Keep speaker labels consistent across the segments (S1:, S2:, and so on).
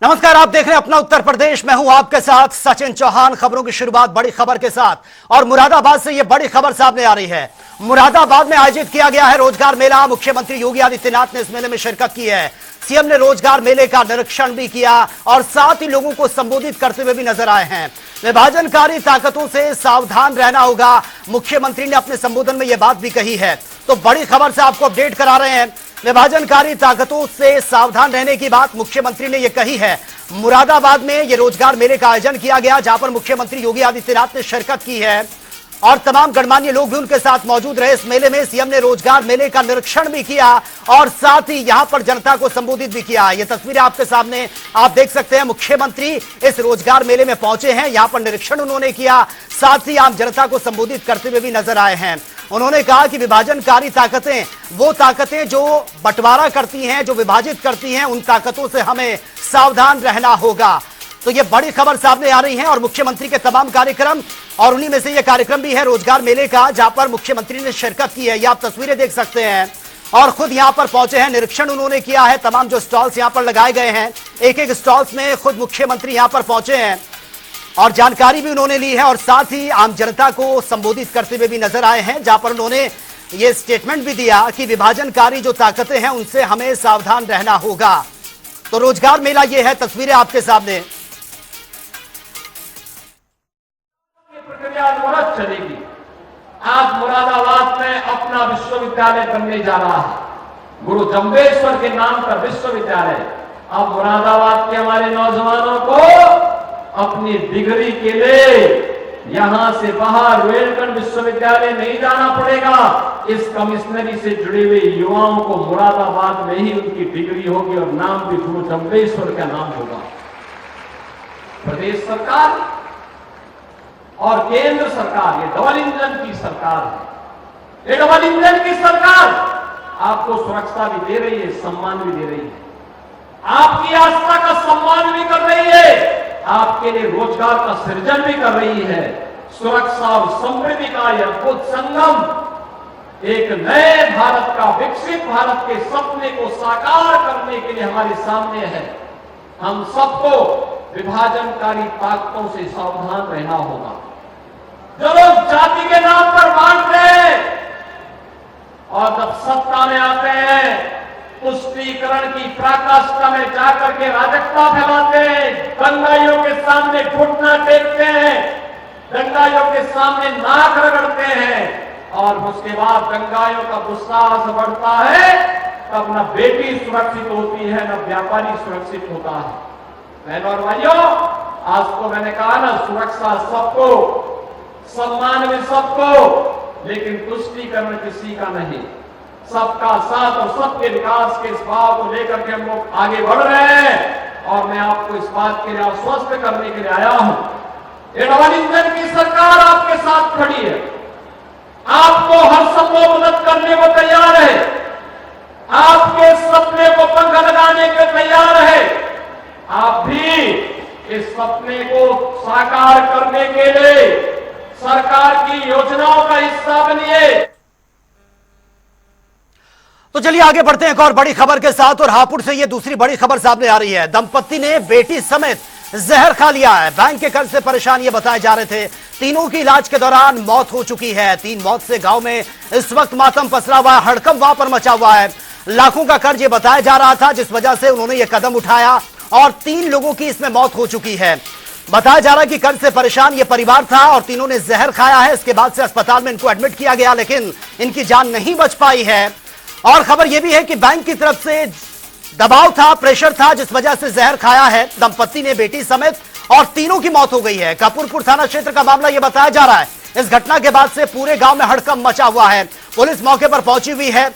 S1: नमस्कार, आप देख रहे हैं अपना उत्तर प्रदेश। मैं हूं आपके साथ सचिन चौहान। खबरों की शुरुआत बड़ी खबर के साथ और मुरादाबाद से यह बड़ी खबर सामने आ रही है। मुरादाबाद में आयोजित किया गया है रोजगार मेला। मुख्यमंत्री योगी आदित्यनाथ ने इस मेले में शिरकत की है। सीएम ने रोजगार मेले का निरीक्षण भी किया और साथ ही लोगों को संबोधित करते हुए भी नजर आए हैं। विभाजनकारी ताकतों से सावधान रहना होगा, मुख्यमंत्री ने अपने संबोधन में यह बात भी कही है। तो बड़ी खबर से आपको अपडेट करा रहे हैं। विभाजनकारी ताकतों से सावधान रहने की बात मुख्यमंत्री ने यह कही है। मुरादाबाद में यह रोजगार मेले का आयोजन किया गया, जहां पर मुख्यमंत्री योगी आदित्यनाथ ने शिरकत की है और तमाम गणमान्य लोग भी उनके साथ मौजूद रहे। इस मेले में सीएम ने रोजगार मेले का निरीक्षण भी किया और साथ ही यहां पर जनता को संबोधित भी किया। ये तस्वीरें आपके सामने आप देख सकते हैं। मुख्यमंत्री इस रोजगार मेले में पहुंचे हैं, यहां पर निरीक्षण उन्होंने किया, साथ ही आम जनता को संबोधित करते हुए भी नजर आए हैं। उन्होंने कहा कि विभाजनकारी ताकतें वो ताकतें जो बंटवारा करती हैं, जो विभाजित करती हैं, उन ताकतों से हमें सावधान रहना होगा। तो ये बड़ी खबर सामने आ रही है और मुख्यमंत्री के तमाम कार्यक्रम, और उन्हीं में से ये कार्यक्रम भी है रोजगार मेले का, जहां पर मुख्यमंत्री ने शिरकत की है। ये आप तस्वीरें देख सकते हैं और खुद यहां पर पहुंचे हैं, निरीक्षण उन्होंने किया है। तमाम जो स्टॉल्स यहां पर लगाए गए हैं, एक एक स्टॉल्स में खुद मुख्यमंत्री यहां पर पहुंचे हैं और जानकारी भी उन्होंने ली है और साथ ही आम जनता को संबोधित करते हुए भी नजर आए हैं, जहां पर उन्होंने ये स्टेटमेंट भी दिया कि विभाजनकारी जो ताकतें हैं उनसे हमें सावधान रहना होगा। तो रोजगार मेला ये है, तस्वीरें आपके सामने।
S2: प्रक्रिया अनवरत चलेगी। आज मुरादाबाद में अपना विश्वविद्यालय बनने जा रहा है, गुरु जम्बेश्वर के नाम का विश्वविद्यालय। अब मुरादाबाद के हमारे नौजवानों को अपनी डिग्री के लिए यहां से बाहर रोहिलखंड विश्वविद्यालय नहीं जाना पड़ेगा। इस कमिश्नरी से जुड़े हुए युवाओं को मुरादाबाद में ही उनकी डिग्री होगी और नाम भी गुरु जम्बेश्वर का नाम होगा। प्रदेश सरकार और केंद्र सरकार, ये डबल इंजन की सरकार है। ये डबल इंजन की सरकार आपको सुरक्षा भी दे रही है, सम्मान भी दे रही है, आपकी आस्था का सम्मान भी कर रही है, आपके लिए रोजगार का सृजन भी कर रही है। सुरक्षा और समृद्धि का यह अद्भुत संगम एक नए भारत का, विकसित भारत के सपने को साकार करने के लिए हमारे सामने है। हम सबको विभाजनकारी ताकतों से सावधान रहना होगा। जो लोग जाति के नाम पर बांट रहे हैं और जब सत्ता में आते हैं तुष्टीकरण की पराकाष्ठा में जाकर के राजकता फैलाते हैं, दंगाइयों के सामने घुटना टेकते हैं, दंगाइयों के सामने नाक रगड़ते हैं और उसके बाद दंगाइयों का गुस्सा बढ़ता है, तब न बेटी सुरक्षित होती है न व्यापारी सुरक्षित होता है। बहनों और भाइयों, आज तो मैंने कहा ना, सुरक्षा सबको, सम्मान भी सबको, लेकिन तुष्टीकरण किसी का नहीं। सबका साथ और सबके विकास के इस भाव को लेकर के हम लोग आगे बढ़ रहे हैं और मैं आपको इस बात के लिए आश्वस्त करने के लिए आया हूं। ये डबल इंजन की सरकार आपके साथ खड़ी है, आपको हर संभव मदद करने को तैयार है, आपके सपने को पंख लगाने के तैयार है। आप भी इस सपने को साकार करने के लिए सरकार की योजनाओं का हिस्सा बनिए।
S1: तो चलिए आगे बढ़ते हैं एक और बड़ी खबर के साथ और हापुड़ से ये दूसरी बड़ी खबर सामने आ रही है। दंपत्ति ने बेटी समेत जहर खा लिया है। बैंक के कर्ज से परेशान ये बताए जा रहे थे। तीनों की इलाज के दौरान मौत हो चुकी है। 3 मौत से गांव में इस वक्त मातम पसरा हुआ है, हड़कंप वहां पर मचा हुआ है। लाखों का कर्ज ये बताया जा रहा था, जिस वजह से उन्होंने ये कदम उठाया और 3 लोगों की इसमें मौत हो चुकी है। बताया जा रहा है कि कर्ज से परेशान ये परिवार था और तीनों ने जहर खाया है। इसके बाद से अस्पताल में इनको एडमिट किया गया, लेकिन इनकी जान नहीं बच पाई है। और खबर यह भी है कि बैंक की तरफ से दबाव था, प्रेशर था, जिस वजह से जहर खाया है दंपत्ति ने बेटी समेत और तीनों की मौत हो गई है। कपूरपुर थाना क्षेत्र का मामला यह बताया जा रहा है। इस घटना के बाद से पूरे गांव में हड़कंप मचा हुआ है। पुलिस मौके पर पहुंची हुई है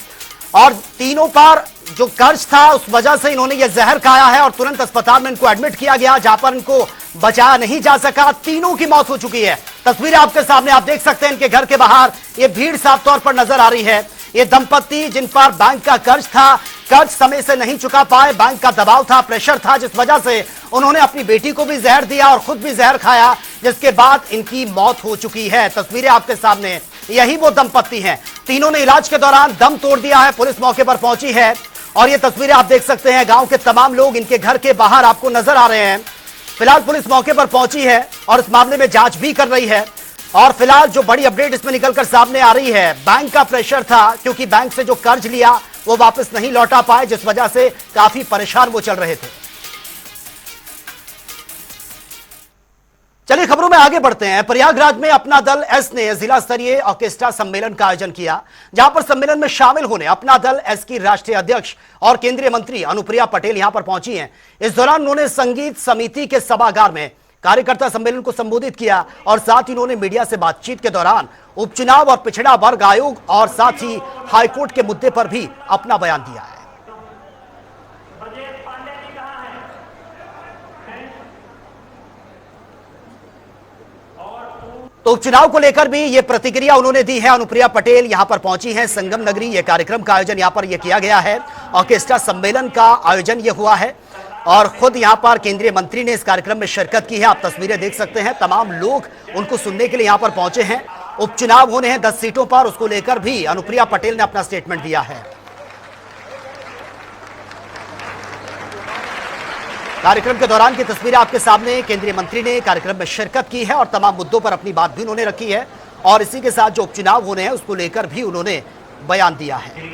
S1: और तीनों पर जो कर्ज था उस वजह से इन्होंने यह जहर खाया है और तुरंत अस्पताल में इनको एडमिट किया गया, जहां पर इनको बचाया नहीं जा सका। तीनों की मौत हो चुकी है। तस्वीरें आपके सामने आप देख सकते हैं। इनके घर के बाहर ये भीड़ साफ तौर पर नजर आ रही है। ये दंपत्ति जिन पर बैंक का कर्ज था, कर्ज समय से नहीं चुका पाए, बैंक का दबाव था, प्रेशर था, जिस वजह से उन्होंने अपनी बेटी को भी जहर दिया और खुद भी जहर खाया, जिसके बाद इनकी मौत हो चुकी है। तस्वीरें आपके सामने, यही वो दंपत्ति हैं। तीनों ने इलाज के दौरान दम तोड़ दिया है। पुलिस मौके पर पहुंची है और ये तस्वीरें आप देख सकते हैं, गांव के तमाम लोग इनके घर के बाहर आपको नजर आ रहे हैं। फिलहाल पुलिस मौके पर पहुंची है और इस मामले में जांच भी कर रही है। और फिलहाल जो बड़ी अपडेट इसमें निकलकर सामने आ रही है, बैंक का प्रेशर था, क्योंकि बैंक से जो कर्ज लिया वो वापस नहीं लौटा पाए, जिस वजह से काफी परेशान वो चल रहे थे। चलिए खबरों में आगे बढ़ते हैं। प्रयागराज में अपना दल एस ने जिला स्तरीय ऑर्केस्ट्रा सम्मेलन का आयोजन किया, जहां पर सम्मेलन में शामिल होने अपना दल एस की राष्ट्रीय अध्यक्ष और केंद्रीय मंत्री अनुप्रिया पटेल यहां पर पहुंची हैं। इस दौरान उन्होंने संगीत समिति के सभागार में कार्यकर्ता सम्मेलन को संबोधित किया और साथ ही उन्होंने मीडिया से बातचीत के दौरान उपचुनाव और पिछड़ा वर्ग आयोग और साथ ही हाईकोर्ट के मुद्दे पर भी अपना बयान दिया है। तो उपचुनाव को लेकर भी ये प्रतिक्रिया उन्होंने दी है। अनुप्रिया पटेल यहां पर पहुंची हैं संगम नगरी। ये कार्यक्रम का आयोजन यहां पर ये किया गया है, ऑर्केस्ट्रा सम्मेलन का आयोजन ये हुआ है और खुद यहां पर केंद्रीय मंत्री ने इस कार्यक्रम में शिरकत की है। आप तस्वीरें देख सकते हैं, तमाम लोग उनको सुनने के लिए यहां पर पहुंचे हैं। उपचुनाव होने हैं 10 सीटों पर, उसको लेकर भी अनुप्रिया पटेल ने अपना स्टेटमेंट दिया है। कार्यक्रम के दौरान की तस्वीरें आपके सामने, केंद्रीय मंत्री ने कार्यक्रम में शिरकत की है और तमाम मुद्दों पर अपनी बात भी उन्होंने रखी है और इसी के साथ जो उपचुनाव होने हैं उसको लेकर भी उन्होंने बयान दिया है।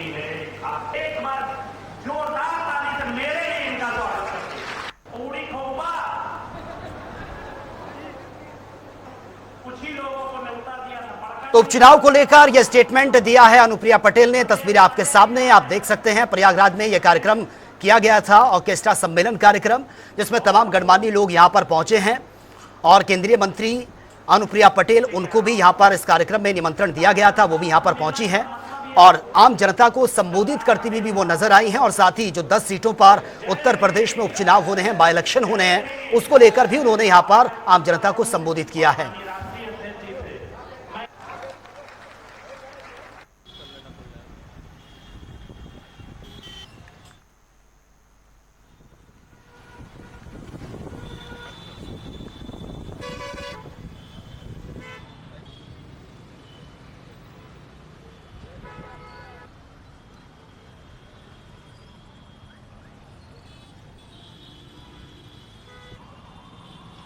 S1: तो उपचुनाव को लेकर यह स्टेटमेंट दिया है अनुप्रिया पटेल ने। तस्वीरें आपके सामने आप देख सकते हैं, प्रयागराज में यह कार्यक्रम किया गया था, ऑर्केस्ट्रा सम्मेलन कार्यक्रम, जिसमें तमाम गणमान्य लोग यहां पर पहुंचे हैं और केंद्रीय मंत्री अनुप्रिया पटेल, उनको भी यहां पर इस कार्यक्रम में निमंत्रण दिया गया था, वो भी यहां पर पहुंची हैं और आम जनता को संबोधित करती हुई भी वो नजर आई हैं। और साथ ही जो 10 सीटों पर उत्तर प्रदेश में उपचुनाव होने हैं, बाय इलेक्शन होने हैं, उसको लेकर भी उन्होंने यहां पर आम जनता को संबोधित किया है।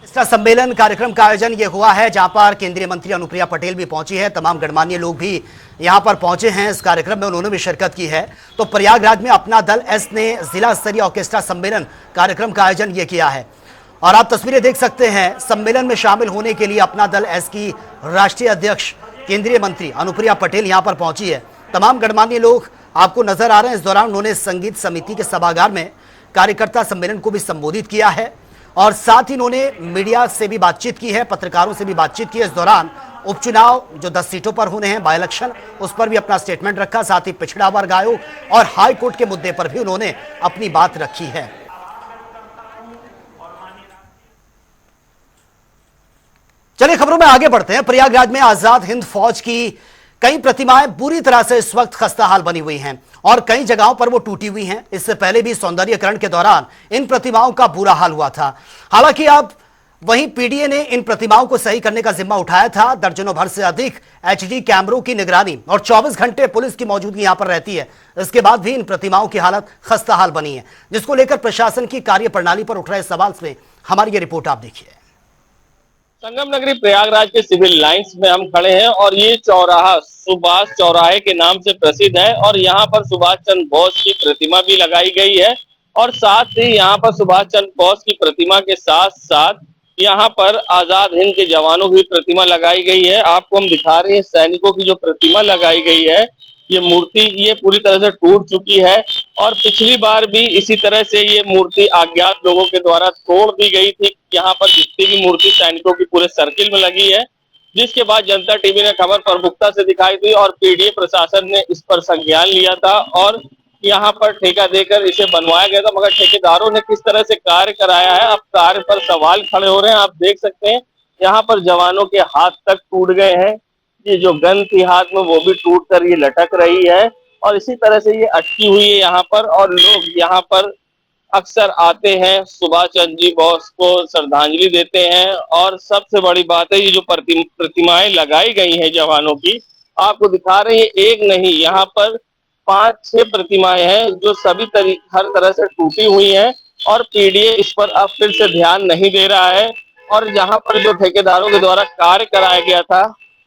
S1: ऑर्केस्ट्रा सम्मेलन कार्यक्रम का आयोजन ये हुआ है, जहां पर केंद्रीय मंत्री अनुप्रिया पटेल भी पहुंची है, तमाम गणमान्य लोग भी यहां पर पहुंचे हैं इस कार्यक्रम में, उन्होंने भी शिरकत की है। तो प्रयागराज में अपना दल एस ने जिला स्तरीय ऑर्केस्ट्रा सम्मेलन कार्यक्रम का आयोजन ये किया है और आप तस्वीरें देख सकते हैं। सम्मेलन में शामिल होने के लिए अपना दल एस की राष्ट्रीय अध्यक्ष केंद्रीय मंत्री अनुप्रिया पटेल यहां पर पहुंची है। तमाम गणमान्य लोग आपको नजर आ रहे हैं। इस दौरान उन्होंने संगीत समिति के सभागार में कार्यकर्ता सम्मेलन को भी संबोधित किया है और साथ ही उन्होंने मीडिया से भी बातचीत की है, पत्रकारों से भी बातचीत की है। इस दौरान उपचुनाव जो 10 सीटों पर होने हैं, बाय इलेक्शन, उस पर भी अपना स्टेटमेंट रखा। साथ ही पिछड़ा वर्ग आयोग और हाई कोर्ट के मुद्दे पर भी उन्होंने अपनी बात रखी है। चलिए खबरों में आगे बढ़ते हैं। प्रयागराज में आजाद हिंद फौज की कई प्रतिमाएं बुरी तरह से इस वक्त खस्ता हाल बनी हुई हैं और कई जगहों पर वो टूटी हुई हैं। इससे पहले भी सौंदर्यीकरण के दौरान इन प्रतिमाओं का बुरा हाल हुआ था। हालांकि अब वहीं पीडीए ने इन प्रतिमाओं को सही करने का जिम्मा उठाया था। दर्जनों भर से अधिक एचडी कैमरों की निगरानी और 24 घंटे पुलिस की मौजूदगी यहां पर रहती है। इसके बाद भी इन प्रतिमाओं की हालत खस्ता हाल बनी है, जिसको लेकर प्रशासन की कार्यप्रणाली पर उठ रहे सवाल से हमारी ये रिपोर्ट आप देखिए।
S3: संगम नगरी प्रयागराज के सिविल लाइंस में हम खड़े हैं और ये चौराहा सुभाष चौराहे के नाम से प्रसिद्ध है और यहाँ पर सुभाष चंद्र बोस की प्रतिमा भी लगाई गई है और साथ ही यहाँ पर सुभाष चंद्र बोस की प्रतिमा के साथ साथ यहाँ पर आजाद हिंद के जवानों की प्रतिमा लगाई गई है। आपको हम दिखा रहे हैं सैनिकों की जो प्रतिमा लगाई गई है, ये मूर्ति ये पूरी तरह से टूट चुकी है और पिछली बार भी इसी तरह से ये मूर्ति अज्ञात लोगों के द्वारा तोड़ दी गई थी। यहाँ पर जितनी भी मूर्ति सैनिकों की पूरे सर्किल में लगी है, जिसके बाद जनता टीवी ने खबर प्रमुखता से दिखाई थी और पीडीए प्रशासन ने इस पर संज्ञान लिया था और यहाँ पर ठेका देकर इसे बनवाया गया था। मगर ठेकेदारों ने किस तरह से कार्य कराया है, अब कार्य पर सवाल खड़े हो रहे हैं। आप देख सकते हैं यहाँ पर जवानों के हाथ तक टूट गए हैं, ये जो गन थी हाथ में वो भी टूट कर ये लटक रही है और इसी तरह से ये अटकी हुई है यहाँ पर। और लोग यहाँ पर अक्सर आते हैं, सुभाष चंद्र जी बोस को श्रद्धांजलि देते हैं और सबसे बड़ी बात है ये जो प्रतिमाएं लगाई गई हैं जवानों की, आपको दिखा रहे हैं एक नहीं, यहाँ पर 5-6 प्रतिमाएं हैं जो सभी हर तरह से टूटी हुई हैं और पीडीए इस पर अब फिर से ध्यान नहीं दे रहा है। और जहां पर जो ठेकेदारों के द्वारा कार्य कराया गया था,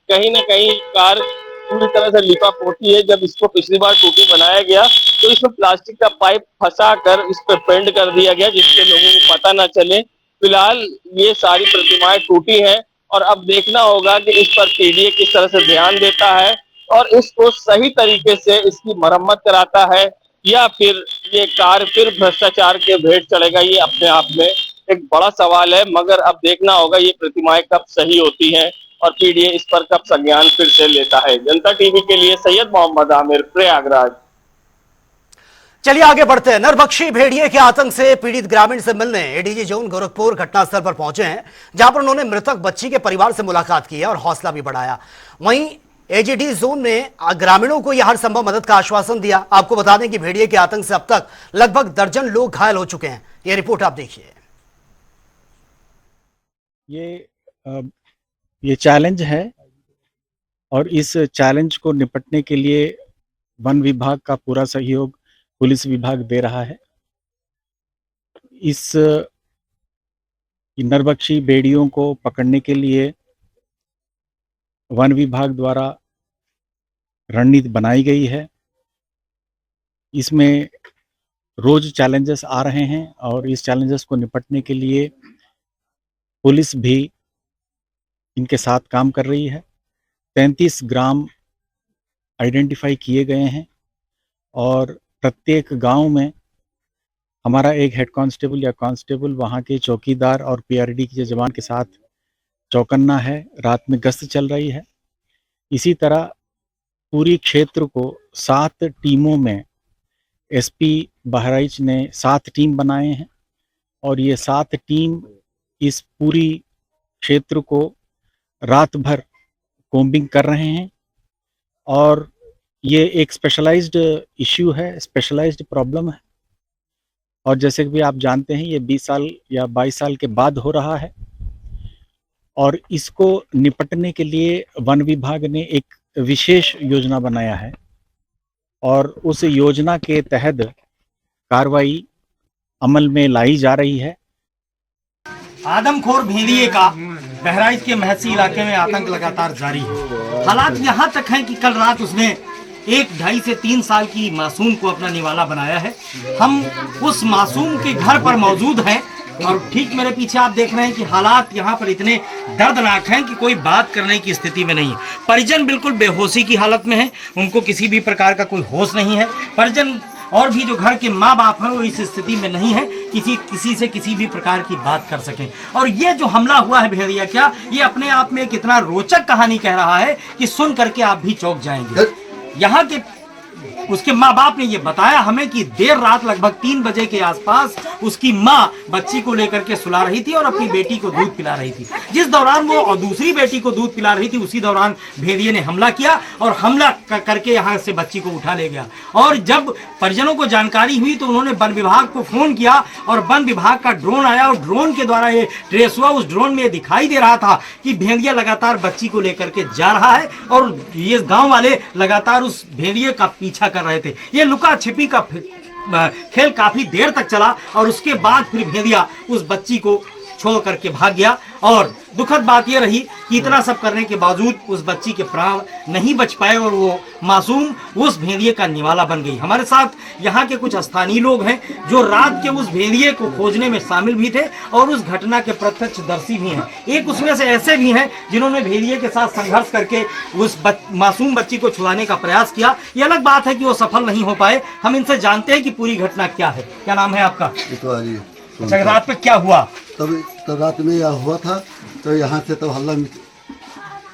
S3: कहीं ना कहीं कार्य पूरी तरह से लिपा पोती है। जब इसको पिछली बार टूटी बनाया गया तो इसमें प्लास्टिक का पाइप फंसा कर इस पर पेंट कर दिया गया जिससे लोगों को पता न चले। फिलहाल ये सारी प्रतिमाएं टूटी हैं और अब देखना होगा कि इस पर पीडीए किस तरह से ध्यान देता है और इसको सही तरीके से इसकी मरम्मत कराता है, या फिर ये कार्य फिर भ्रष्टाचार के भेंट चढ़ेगा। ये अपने आप में एक बड़ा सवाल है, मगर अब देखना होगा ये प्रतिमाएं कब सही होती हैं और पीडीए इस पर कब संज्ञान फिर से लेता है। जनता टीवी के लिए सैयद मोहम्मद आमिर, प्रयागराज।
S1: चलिए आगे बढ़ते हैं। नरबख्शी भेड़िए के आतंक से पीड़ित ग्रामीण से मिलने एडीजी जोन गोरखपुर घटनास्थल पर पहुंचे हैं, जहां पर उन्होंने मृतक बच्ची के परिवार से मुलाकात की है और हौसला भी बढ़ाया। वहीं एजीडी जोन ने ग्रामीणों को यह हर संभव मदद का आश्वासन दिया। आपको बता दें कि भेड़िए के आतंक से अब तक लगभग दर्जन लोग घायल हो चुके हैं। यह रिपोर्ट आप देखिए।
S4: ये चैलेंज है और इस चैलेंज को निपटने के लिए वन विभाग का पूरा सहयोग पुलिस विभाग दे रहा है। इस नरबख्शी भेड़ियों को पकड़ने के लिए वन विभाग द्वारा रणनीति बनाई गई है। इसमें रोज चैलेंजेस आ रहे हैं और इस चैलेंजेस को निपटने के लिए पुलिस भी इनके साथ काम कर रही है। 33 ग्राम आइडेंटिफाई किए गए हैं और प्रत्येक गांव में हमारा एक हेड कांस्टेबल या कांस्टेबल वहां के चौकीदार और पीआरडी के जवान के साथ चौकन्ना है, रात में गश्त चल रही है। इसी तरह पूरी क्षेत्र को 7 टीमों में एसपी बहराइच ने 7 टीम बनाए हैं और ये 7 टीम इस पूरी क्षेत्र को रात भर कोम्बिंग कर रहे हैं। और ये एक स्पेशलाइज्ड इश्यू है, स्पेशलाइज्ड प्रॉब्लम है और जैसे कि भी आप जानते हैं ये 20 साल या 22 साल के बाद हो रहा है और इसको निपटने के लिए वन विभाग ने एक विशेष योजना बनाया है और उस योजना के तहत कार्रवाई अमल में लाई जा रही है।
S5: आदमखोर भेड़िए का बहराइच के महसी इलाके में आतंक लगातार जारी है। हालात यहाँ तक हैं कि कल रात उसने 1-2.5 से 3 साल की मासूम को अपना निवाला बनाया है। हम उस मासूम के घर पर मौजूद हैं और ठीक मेरे पीछे आप देख रहे हैं कि हालात यहाँ पर इतने दर्दनाक हैं कि कोई बात करने की स्थिति में नहीं है। परिजन बिल्कुल बेहोशी की हालत में है, उनको किसी भी प्रकार का कोई होश नहीं है। परिजन और भी जो घर के माँ बाप हैं वो इस स्थिति में नहीं है किसी से किसी भी प्रकार की बात कर सकें। और ये जो हमला हुआ है भेड़िया क्या, ये अपने आप में एक इतना रोचक कहानी कह रहा है कि सुन करके आप भी चौंक जाएंगे। यहाँ के उसके माँ बाप ने ये बताया हमें कि देर रात लगभग 3 बजे के आसपास उसकी माँ बच्ची को लेकर के सुला रही थी और अपनी बेटी को दूध पिला रही थी। जिस दौरान वो और दूसरी बेटी को दूध पिला रही थी उसी दौरान भेड़िए ने हमला किया और हमला करके यहाँ से बच्ची को उठा ले गया। और जब परिजनों को जानकारी हुई तो उन्होंने वन विभाग को फोन किया और वन विभाग का ड्रोन आया और ड्रोन के द्वारा ये ट्रेस हुआ। उस ड्रोन में दिखाई दे रहा था कि भेड़िया लगातार बच्ची को लेकर के जा रहा है और ये गाँव वाले लगातार उस भेड़िए का पीछा कर रहे थे। ये लुका छिपी का खेल काफी देर तक चला और उसके बाद फिर भेड़िया उस बच्ची को छोड़ करके भाग गया। और दुखद बात यह रही कि इतना सब करने के बावजूद उस बच्ची के प्राण नहीं बच पाए और वो मासूम उस भेड़िए का निवाला बन गई। हमारे साथ यहाँ के कुछ स्थानीय लोग हैं जो रात के उस भेड़िए को खोजने में शामिल भी थे और उस घटना के प्रत्यक्षदर्शी भी हैं। एक उसमें से ऐसे भी हैं जिन्होंने भेड़िए के साथ संघर्ष करके उस मासूम बच्ची को छुड़ाने का प्रयास किया। ये अलग बात है कि वो सफल नहीं हो पाए। हम इनसे जानते हैं कि पूरी घटना क्या है। क्या नाम है आपका? अच्छा, रात में क्या हुआ?
S6: तब रात में यह हुआ था तो यहाँ से तब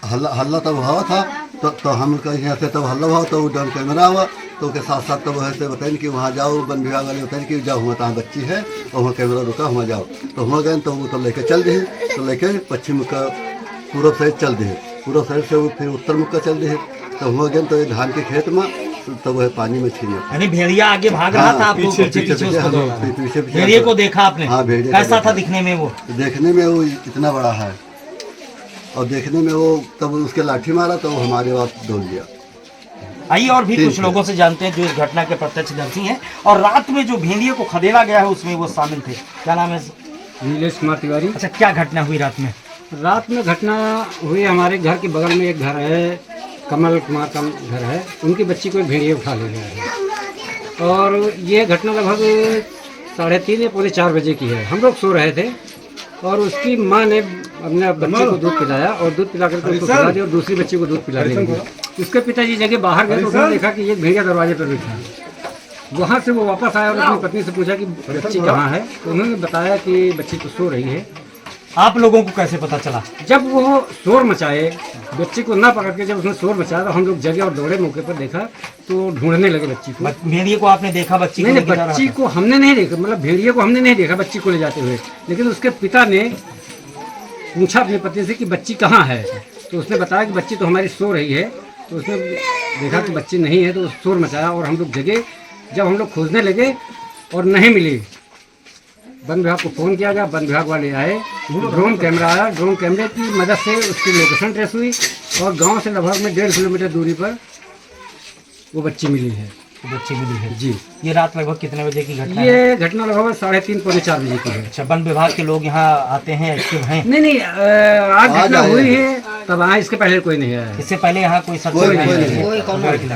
S6: हल्ला तब हुआ था तो हम कहीं यहाँ से तब हल्ला हुआ तो ड्रोन कैमरा हुआ तो उसके साथ साथ तब वैसे बताएं कि वहाँ जाओ। वन विभाग वाले बताएं कि जाओ वहाँ तहाँ बच्ची है और वहाँ कैमरा रुका, वहाँ जाओ। तो वहाँ गए तो वो तो लेके चल दिए, तो लेके पश्चिम का पूर्व साइड चल दिए, पूर्व साइड से फिर उत्तर मुख का चल दिए। तो वहाँ गए तो ये धान के खेत में तो वह पानी में छीने।
S5: यानी भेड़िया आगे भाग रहा था, आपको पीछे भेड़िए को देखा आपने?
S6: हाँ, भेड़िया
S5: कैसा था दिखने में? वो
S6: देखने में वो इतना बड़ा है और देखने में वो तब उसके लाठी मारा तो वो हमारे पास दौड़ गया।
S5: आइए और भी कुछ लोगों से जानते हैं जो इस घटना के प्रत्यक्षदर्शी हैं और रात में जो भेड़िए को खदेड़ा गया है उसमें वो शामिल थे। क्या नाम है?
S7: नीलेश कुमार तिवारी।
S5: अच्छा, क्या घटना हुई रात में?
S7: रात में घटना हुई, हमारे घर के बगल में एक घर है, कमल कुमार का घर है, उनकी बच्ची को भेड़िए उठा ले गया है और ये घटना लगभग 3:30 या पौने 4 बजे की है। हम लोग सो रहे थे और उसकी माँ ने अपने बच्चे को दूध पिलाया और दूध पिला करके उनको पिला दिया और दूसरी बच्ची को दूध पिलाने लगी। उसके पिताजी जगह बाहर गए तो उन्होंने देखा कि ये भेड़िया दरवाजे पर बैठा है। वहाँ से वो वापस आया और अपनी पत्नी से पूछा कि बच्ची कहाँ है, तो उन्होंने बताया कि बच्ची तो सो रही है।
S5: आप लोगों को कैसे पता चला?
S7: जब वो शोर मचाए, बच्ची को ना पकड़ के जब उसने शोर मचाया तो हम लोग जगे और दौड़े, मौके पर देखा तो ढूंढने लगे बच्ची को।
S5: भेड़िए को आपने देखा? बच्ची
S7: नहीं, बच्ची को हमने नहीं देखा, मतलब भेड़िए को हमने नहीं देखा बच्ची को ले जाते हुए, लेकिन उसके पिता ने पूछा अपनी पत्नी से कि बच्ची कहाँ है, तो उसने बताया कि बच्ची तो हमारी सो रही है। तो उसने देखा कि बच्ची नहीं है तो शोर मचाया और हम लोग जगे। जब हम लोग खोजने लगे और नहीं मिली, वन विभाग को फ़ोन किया गया, वन विभाग वाले आए, ड्रोन कैमरा आया, ड्रोन कैमरे की मदद से उसकी लोकेशन ट्रेस हुई और गांव से लगभग में 1.5 किलोमीटर दूरी पर वो बच्ची मिली है।
S5: बच्ची मिली है
S7: जी।
S5: ये रात लगभग कितने बजे की घटना है?
S7: ये घटना लगभग 3:30 पौने 4 बजे की है।
S5: अच्छा, वन विभाग के लोग यहाँ आते हैं, एक्टिव हैं?
S7: नहीं, आज घटना हुई है तब आए, इसके पहले कोई नहीं आया।
S5: इससे पहले यहाँ कोई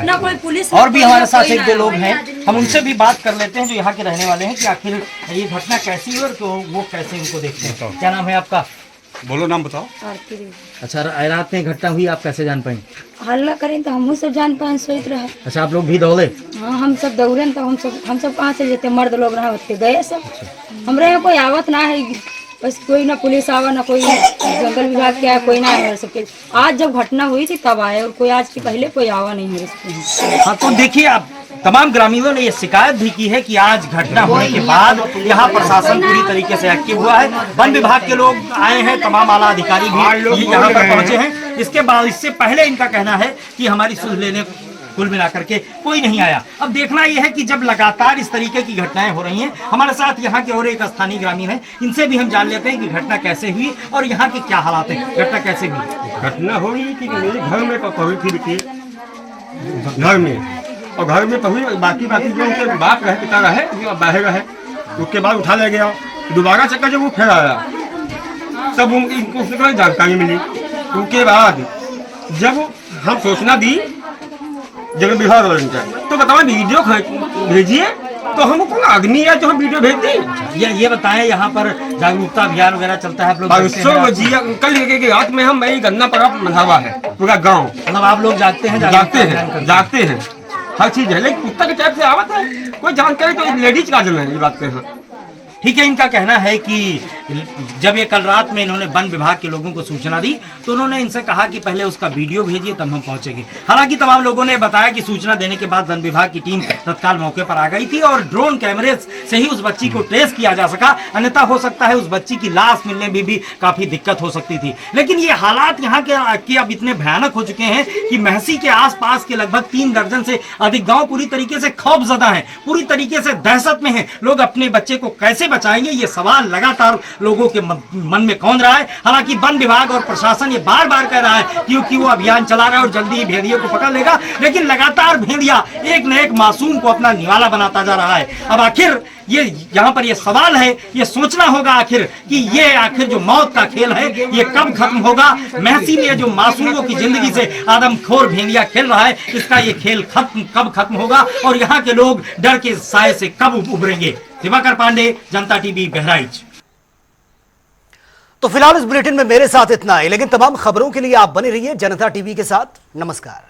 S8: ना कोई पुलिस।
S5: और भी हमारे साथ एक दो लोग हैं, हम उनसे भी बात कर लेते हैं जो यहाँ के रहने वाले हैं कि आखिर ये घटना कैसी है और तो वो कैसे इनको देखते हैं। क्या नाम है आपका?
S9: बोलो, नाम बताओ।
S5: अच्छा, रात में घटना हुई, आप कैसे जान पाए?
S8: हल्ला करें तो हम सब जान पाए, सोच रहे।
S5: अच्छा, आप लोग भी दौड़े?
S8: हाँ, हम सब दौड़े तो हम सब कहाँ से जेते, मर्द लोग रहा होते गए सब। हमारे यहाँ कोई आवत ना है, बस कोई ना पुलिस आवा ना कोई जंगल विभाग के आया, कोई ना है सबके। आज जब घटना हुई थी तब आए और कोई आज के पहले कोई आवा नहीं है।
S5: हाँ, तो देखिए, आप तमाम ग्रामीणों ने ये शिकायत भी की है कि आज घटना होने के बाद यहाँ प्रशासन पूरी तरीके से एक्टिव हुआ है। वन विभाग के लोग आए हैं, तमाम आला अधिकारी भी यहाँ पर पहुंचे हैं। इसके बाद, इससे पहले इनका कहना है कि हमारी सुध लेने कुल मिलाकर के कोई नहीं आया। अब देखना यह है कि जब लगातार इस तरीके की घटनाएं हो रही हैं, हमारे साथ यहाँ के और एक स्थानीय ग्रामीण हैं, इनसे भी हम जान लेते हैं कि घटना कैसे हुई और यहाँ के क्या हालात है। घटना कैसे हुई?
S9: घटना हो रही थी कि मेरे घर में पहुंची थी बेटी, घर में, और घर में पहुंची, बाकी जो उनके बाप रहे, पिता रहे, वो बाहर रहे, उसके बाद उठा ले गया। दोबारा चक्कर जब वो फिर आया तब उनको उससे जानकारी मिली। उसके बाद जब हम सूचना दी जगह विभाग वाले तो बताओ वीडियो भेजिए, तो हम कौन आदमी है जो हम वीडियो भेज दें?
S5: ये बताएं, यहाँ पर जागरूकता अभियान वगैरह चलता है? आप लोग
S9: कल के रात में हम मई गन्ना पर मनावा है पूरा गाँव,
S5: मतलब आप लोग जागते हैं?
S9: जागते हैं, हर चीज है, लेकिन कुत्ता के टाइप से आवत है, कोई जानकारी तो लेडीज का जन है, ये बात है।
S5: ठीक है, इनका कहना है कि जब ये कल रात में इन्होंने वन विभाग के लोगों को सूचना दी तो उन्होंने इनसे कहा कि पहले उसका वीडियो भेजिए तब हम पहुंचेंगे। हालांकि तमाम लोगों ने बताया कि सूचना देने के बाद वन विभाग की टीम तत्काल मौके पर आ गई थी और ड्रोन कैमरे से ही उस बच्ची को ट्रेस किया जा सका, अन्यथा हो सकता है उस बच्ची की लाश मिलने में भी काफी दिक्कत हो सकती थी। लेकिन ये हालात यहाँ के अब इतने भयानक हो चुके हैं कि महसी के आसपास के लगभग 3 दर्जन से अधिक गाँव पूरी तरीके से खौफजदा है, पूरी तरीके से दहशत में है। लोग अपने बच्चे को कैसे बचाएंगे, ये सवाल लगातार लोगों के मन में कौंध रहा है। हालांकि वन विभाग और प्रशासन ये बार बार कह रहा है क्योंकि वो अभियान चला रहा है और जल्दी ही भेड़ियों को पकड़ लेगा, लेकिन लगातार भेड़िया एक न एक मासूम को अपना निवाला बनाता जा रहा है। अब आखिर ये यहाँ पर ये सवाल है, ये सोचना होगा आखिर कि ये आखिर जो मौत का खेल है ये कब खत्म होगा। महसी में जो मासूमों की जिंदगी से आदमखोर भेड़िया खेल रहा है, इसका ये खेल कब खत्म होगा और यहाँ के लोग डर के साए से कब उभरेंगे। दिवाकर पांडे, जनता टीवी, बहराइच।
S1: तो फिलहाल इस बुलेटिन में मेरे साथ इतना ही, लेकिन तमाम खबरों के लिए आप बने रहिए जनता टीवी के साथ। नमस्कार।